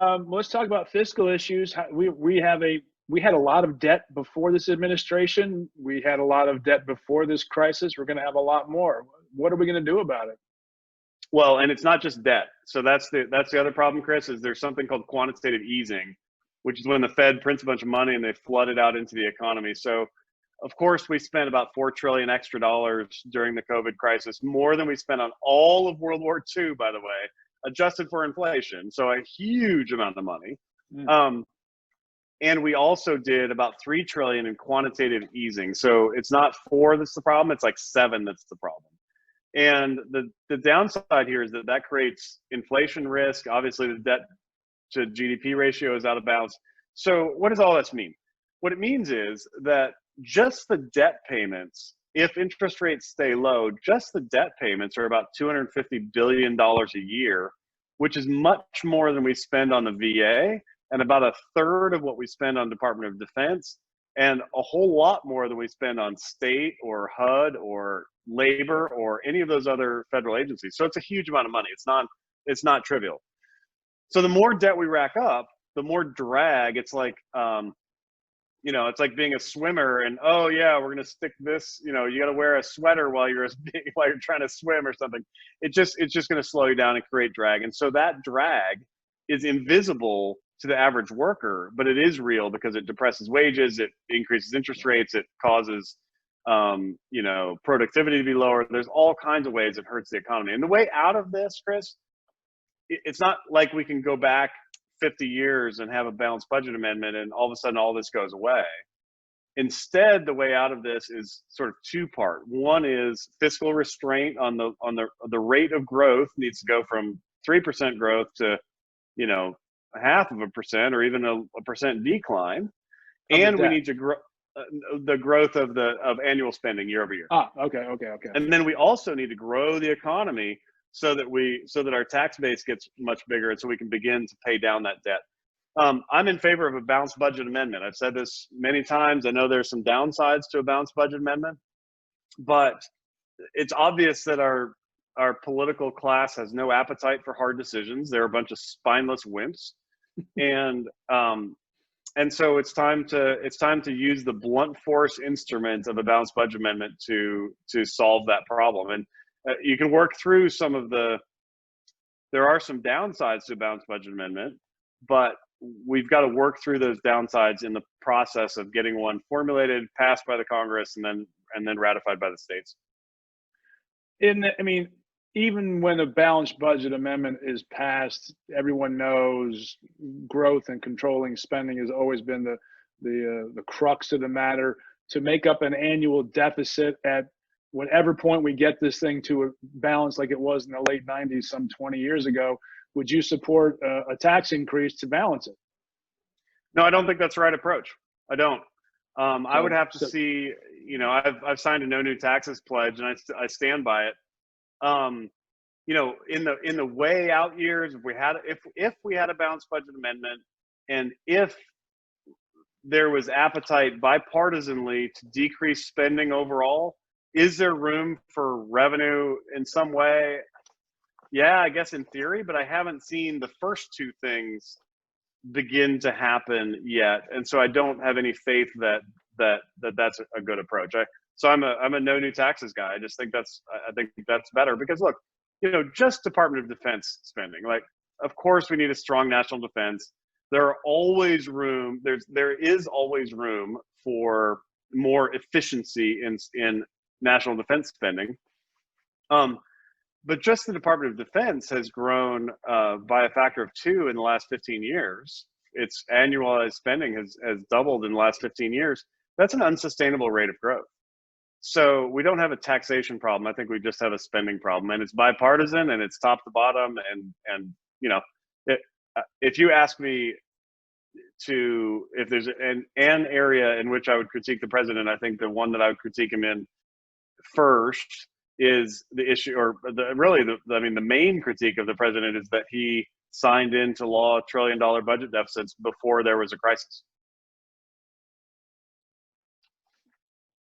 Let's talk about fiscal issues. We had a lot of debt before this administration. We had a lot of debt before this crisis. We're going to have a lot more. What are we going to do about it? Well, and it's not just debt. So that's the other problem, Chris, is there's something called quantitative easing, which is when the Fed prints a bunch of money and they flood it out into the economy. So of course we spent about 4 trillion extra dollars during the COVID crisis, more than we spent on all of World War II, by the way, adjusted for inflation. So a huge amount of money. Mm. And we also did about 3 trillion in quantitative easing. So it's not 4 that's the problem, it's like 7 that's the problem. And the downside here is that creates inflation risk. Obviously, the debt to GDP ratio is out of bounds. So what does all this mean? What it means is that just the debt payments, if interest rates stay low, just the debt payments are about $250 billion a year, which is much more than we spend on the VA and about a third of what we spend on Department of Defense and a whole lot more than we spend on state or HUD or labor or any of those other federal agencies. So it's a huge amount of money. It's not trivial. So the more debt we rack up, the more drag. It's like, it's like being a swimmer and, oh yeah, we're going to stick this, you got to wear a sweater while you're trying to swim or something. It's just going to slow you down and create drag. And so that drag is invisible to the average worker, but it is real because it depresses wages, it increases interest rates, it causes productivity to be lower. There's all kinds of ways it hurts the economy. And the way out of this, Chris, it's not like we can go back 50 years and have a balanced budget amendment and all of a sudden all this goes away. Instead, the way out of this is sort of two-part. One is fiscal restraint on the rate of growth needs to go from 3% growth to, 0.5% or even a percent decline. And we need to grow the growth of annual spending year over year. Okay. And then we also need to grow the economy so that our tax base gets much bigger and so we can begin to pay down that debt. I'm in favor of a balanced budget amendment. I've said this many times. I know there's some downsides to a balanced budget amendment, but it's obvious that our political class has no appetite for hard decisions. They're a bunch of spineless wimps. And so it's time to use the blunt force instrument of a balanced budget amendment to solve that problem. And you can work through there are some downsides to a balanced budget amendment, but we've got to work through those downsides in the process of getting one formulated, passed by the Congress, and then ratified by the states. Even when a balanced budget amendment is passed, everyone knows growth and controlling spending has always been the crux of the matter. To make up an annual deficit at whatever point we get this thing to a balance like it was in the late 90s, some 20 years ago, would you support a tax increase to balance it? No, I don't think that's the right approach. I don't. I would have to see, I've signed a no new taxes pledge and I stand by it. In the way out years, if we had a balanced budget amendment, and if there was appetite bipartisanly to decrease spending overall, is there room for revenue in some way? Yeah, I guess in theory, but I haven't seen the first two things begin to happen yet, and so I don't have any faith that that's a good approach. So I'm a no new taxes guy. I think that's better because look, just Department of Defense spending. Like, of course, we need a strong national defense. There is always room for more efficiency in national defense spending. But just the Department of Defense has grown by a factor of 2 in the last 15 years. Its annualized spending has doubled in the last 15 years. That's an unsustainable rate of growth. So we don't have a taxation problem. I think we just have a spending problem, and it's bipartisan and it's top to bottom. And if you ask me if there's an area in which I would critique the president, I think the one that I would critique him in first is the issue, or the main critique of the president is that he signed into law $1 trillion budget deficits before there was a crisis.